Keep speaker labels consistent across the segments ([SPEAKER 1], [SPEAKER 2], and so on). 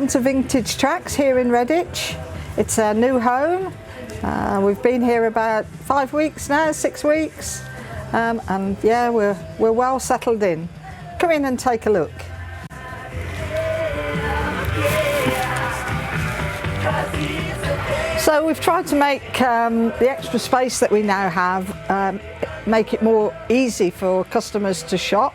[SPEAKER 1] Welcome to Vintage Trax here in Redditch. It's our new home. We've been here about 5 weeks now, 6 weeks, and yeah, we're well settled in. Come in and take a look. So we've tried to make the extra space that we now have make it more easy for customers to shop.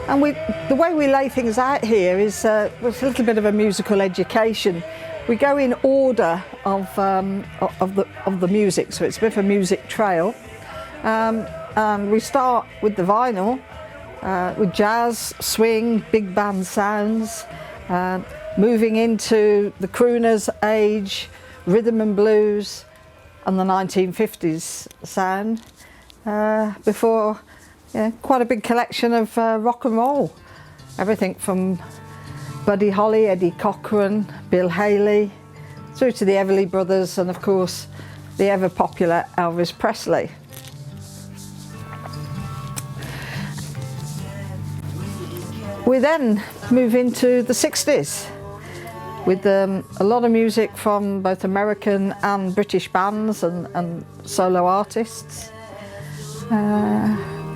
[SPEAKER 1] And the way we lay things out here is with a little bit of a musical education. We go in order of the music, so it's a bit of a music trail. And we start with the vinyl, with jazz, swing, big band sounds, moving into the crooners age, rhythm and blues, and the 1950s sound, before quite a big collection of rock and roll. Everything from Buddy Holly, Eddie Cochran, Bill Haley, through to the Everly Brothers, and of course the ever popular Elvis Presley. We then move into the 60s with a lot of music from both American and British bands and solo artists.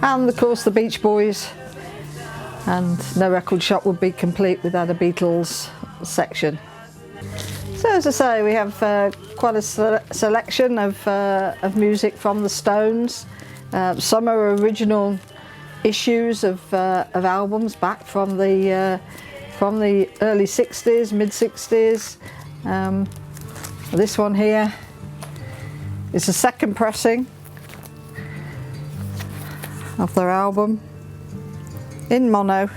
[SPEAKER 1] And of course the Beach Boys, and no record shop would be complete without a Beatles section. So as I say, we have quite a selection of music from the Stones. Some are original issues of albums back from the early 60s, mid 60s. This one here is a second pressing of their album in mono,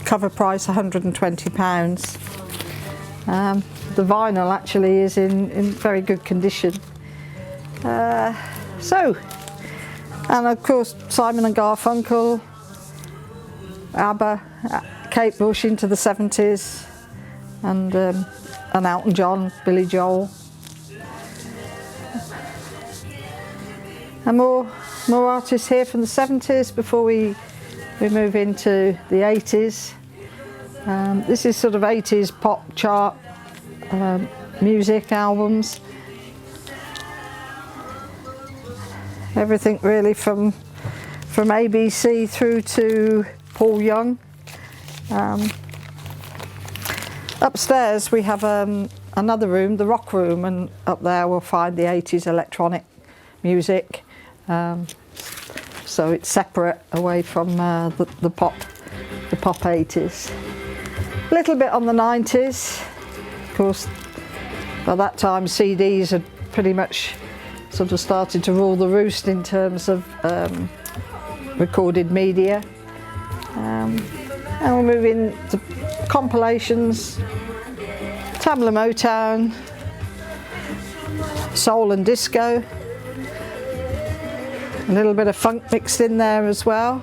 [SPEAKER 1] cover price £120. The vinyl actually is in very good condition. And of course Simon and Garfunkel, ABBA, Kate Bush into the 70s, and Elton John, Billy Joel, and more artists here from the 70s before we move into the 80s. This is sort of 80s pop chart music albums. Everything really from ABC through to Paul Young. Upstairs we have another room, the rock room, and up there we'll find the 80s electronic music. So it's separate away from the pop 80s. A little bit on the 90s. Of course, by that time CDs had pretty much sort of started to rule the roost in terms of recorded media. And we'll move into compilations, Tamla Motown, soul and disco. A little bit of funk mixed in there as well.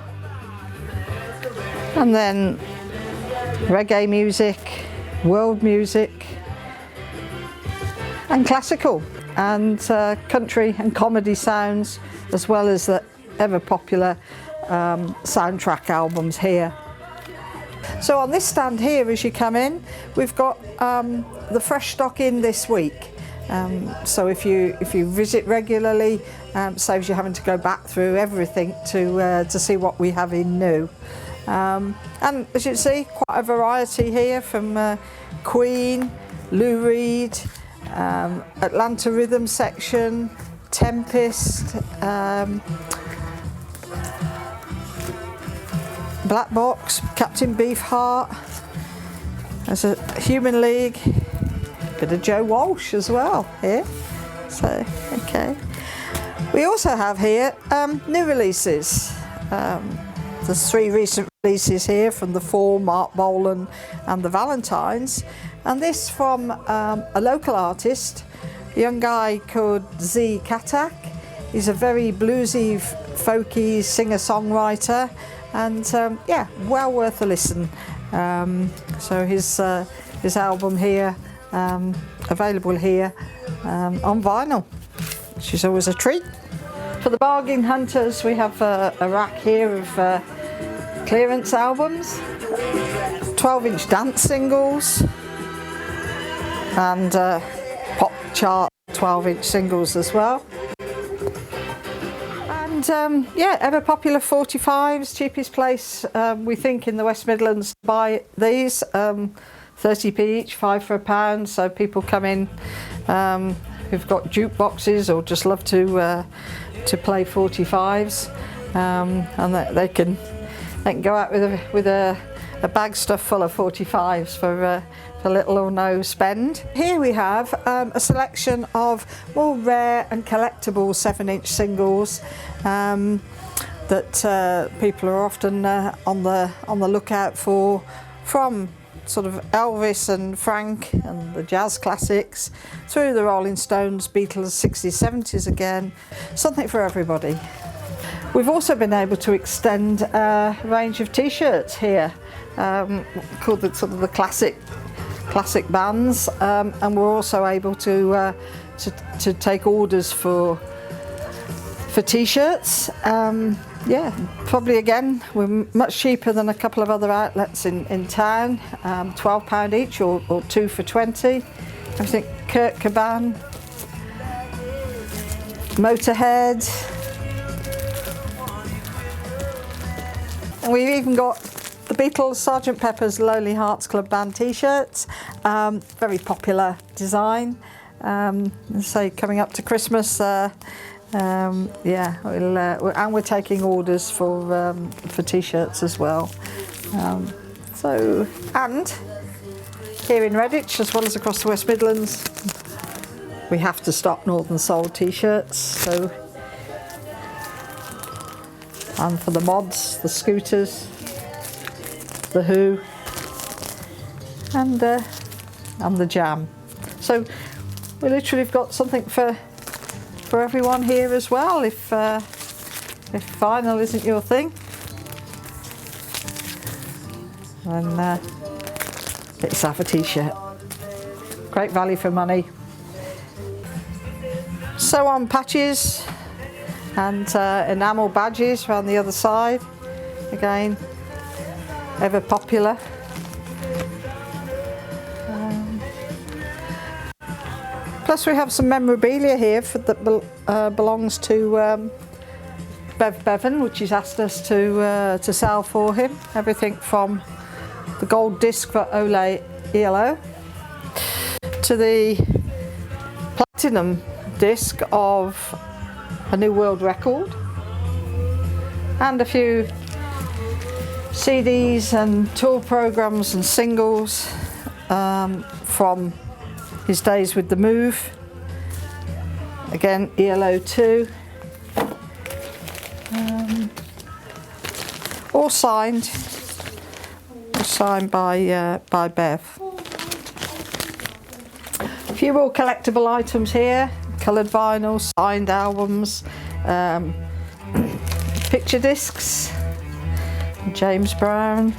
[SPEAKER 1] And then reggae music, world music, and classical, and country and comedy sounds, as well as the ever popular soundtrack albums here. So on this stand here, as you come in, we've got the fresh stock in this week. So if you visit regularly, saves you having to go back through everything to see what we have in new. And as you can see, quite a variety here from Queen, Lou Reed, Atlanta Rhythm section, Tempest, Black Box, Captain Beefheart. There's a Human League. Bit of Joe Walsh as well here. So, okay. We also have here new releases. There's 3 recent releases here from the Fall, Mark Bolan, and the Valentines. And this from a local artist, a young guy called Z Katak. He's a very bluesy, folky singer-songwriter, and yeah, well worth a listen. So his album here, available here on vinyl, which is always a treat. For the bargain hunters, we have a rack here of clearance albums. 12-inch dance singles and pop chart 12-inch singles as well. And yeah, ever popular 45s, cheapest place we think in the West Midlands to buy these. 30p each, 5 for £1, so people come in who've got jukeboxes or just love to play 45s, and they can go out with a bag stuffed full of 45s for little or no spend. Here we have a selection of more rare and collectible 7-inch singles that people are often on the lookout for, from sort of Elvis and Frank and the jazz classics, through the Rolling Stones, Beatles, 60s, 70s again, something for everybody. We've also been able to extend a range of t-shirts here, called the sort of the classic bands, and we're also able to take orders for t-shirts. Yeah, probably again we're much cheaper than a couple of other outlets in town. £12 each, or 2 for 20. Everything Kurt Cobain, Motorhead. And we've even got the Beatles, Sgt. Pepper's Lonely Hearts Club Band t-shirts. Very popular design. So coming up to Christmas, yeah, and we're taking orders for t-shirts as well. And here in Redditch, as well as across the West Midlands, we have to stock Northern Soul t-shirts. So, and for the mods, the Scooters, the Who, and the Jam. So we literally have got something for everyone here as well, if vinyl isn't your thing. And get yourself a t-shirt. Great value for money. Sew on patches and enamel badges around the other side. Again, ever popular. Plus we have some memorabilia here that belongs to Bev Bevan, which he's asked us to sell for him. Everything from the gold disc for Ole ELO to the platinum disc of a new world record, and a few CDs and tour programs and singles from his days with The Move. Again, ELO 2. All signed by Bev. A few more collectible items here: coloured vinyl, signed albums, picture discs, James Brown,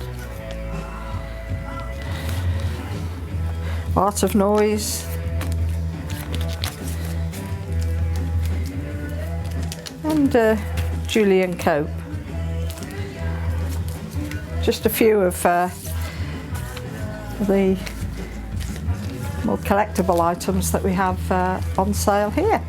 [SPEAKER 1] Art of Noise, and Julian Cope. Just a few of the more collectible items that we have on sale here.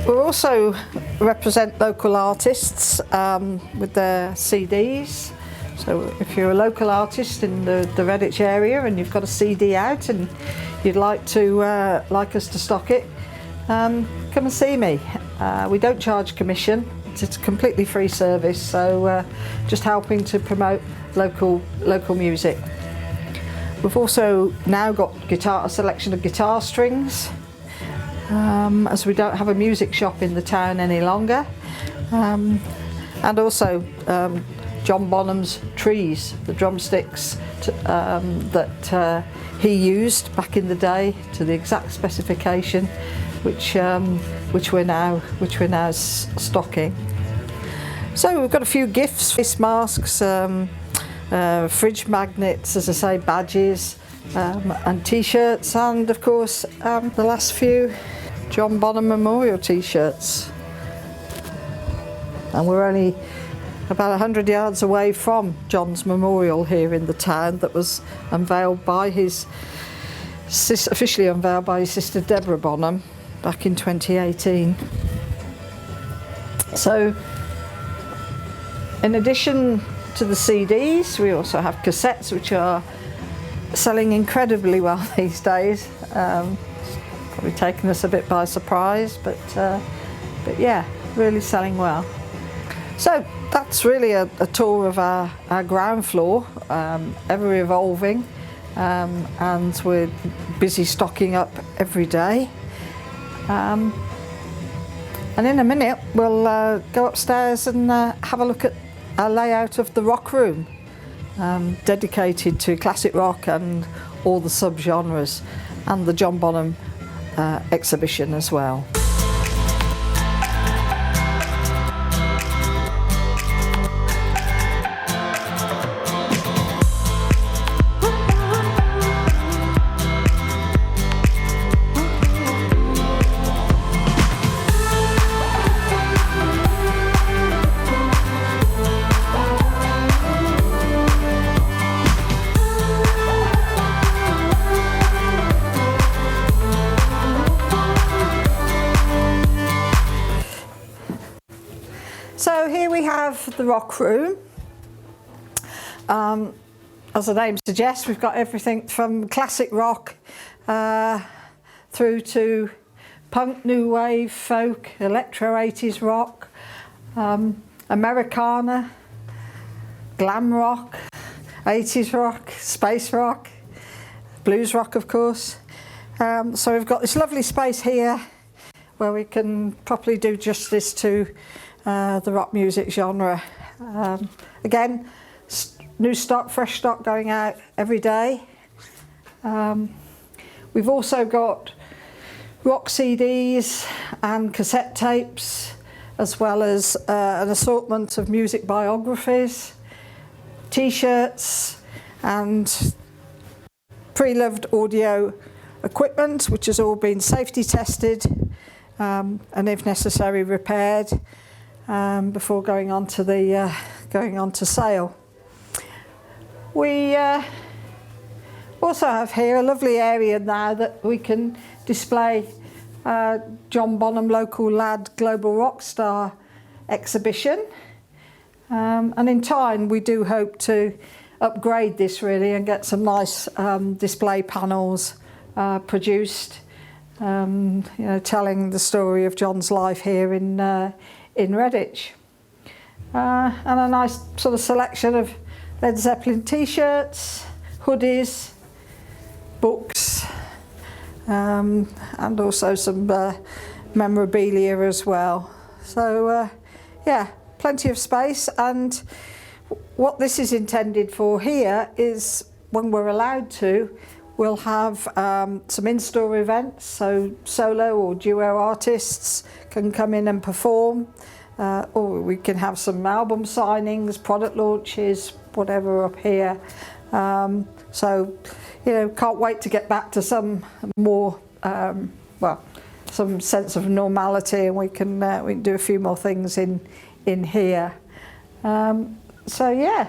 [SPEAKER 1] We also represent local artists with their CDs. So if you're a local artist in the Redditch area and you've got a CD out and you'd like us to stock it, come and see me. We don't charge commission. It's a completely free service, so just helping to promote local music. We've also now got a selection of guitar strings, as we don't have a music shop in the town any longer, and also John Bonham's trees, the drumsticks that he used back in the day to the exact specification, which we're now stocking. So we've got a few gifts: face masks, fridge magnets, as I say, badges, and t-shirts, and of course the last few John Bonham Memorial t-shirts. And we're only about 100 yards away from John's memorial here in the town, that was unveiled by officially unveiled by his sister Deborah Bonham back in 2018. So in addition to the CDs, we also have cassettes, which are selling incredibly well these days. Probably taken us a bit by surprise, but yeah, really selling well. So that's really a tour of our ground floor, ever evolving, and we're busy stocking up every day. And in a minute we'll go upstairs and have a look at our layout of the rock room, dedicated to classic rock and all the subgenres, and the John Bonham exhibition as well. So here we have the rock room. As the name suggests, we've got everything from classic rock through to punk, new wave, folk, electro 80s rock, Americana, glam rock, 80s rock, space rock, blues rock of course. So we've got this lovely space here where we can properly do justice to the rock music genre. Again, new stock, fresh stock going out every day. We've also got rock CDs and cassette tapes, as well as an assortment of music biographies, t-shirts and pre-loved audio equipment, which has all been safety tested and if necessary repaired before going on to sale. We also have here a lovely area now that we can display John Bonham Local Lad Global Rockstar exhibition, and in time we do hope to upgrade this really and get some nice display panels produced, you know, telling the story of John's life here in Redditch, and a nice sort of selection of Led Zeppelin t-shirts, hoodies, books, and also some memorabilia as well. So yeah, plenty of space, and what this is intended for here is, when we're allowed to, we'll have some in-store events, so solo or duo artists can come in and perform, or we can have some album signings, product launches, whatever up here. So, you know, can't wait to get back to some more, well, some sense of normality, and we can do a few more things in here. So yeah,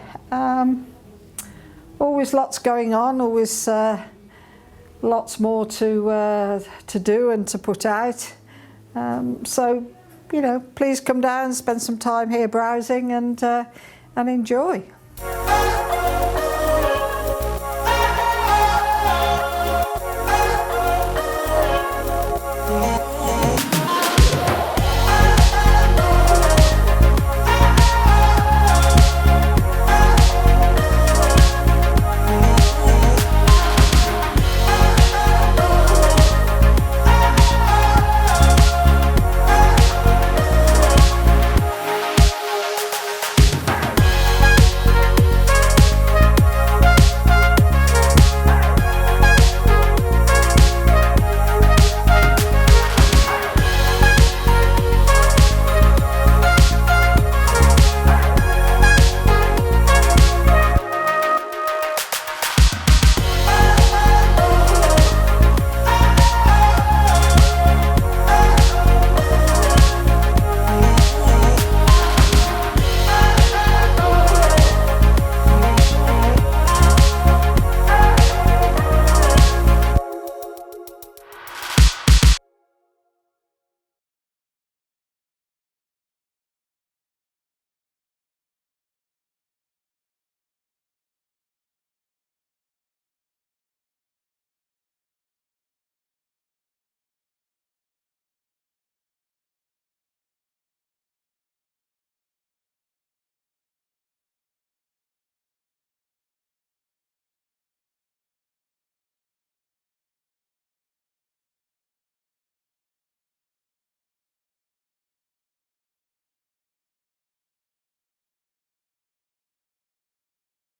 [SPEAKER 1] always lots going on, always lots more to do and to put out. So, you know, please come down, spend some time here browsing and enjoy.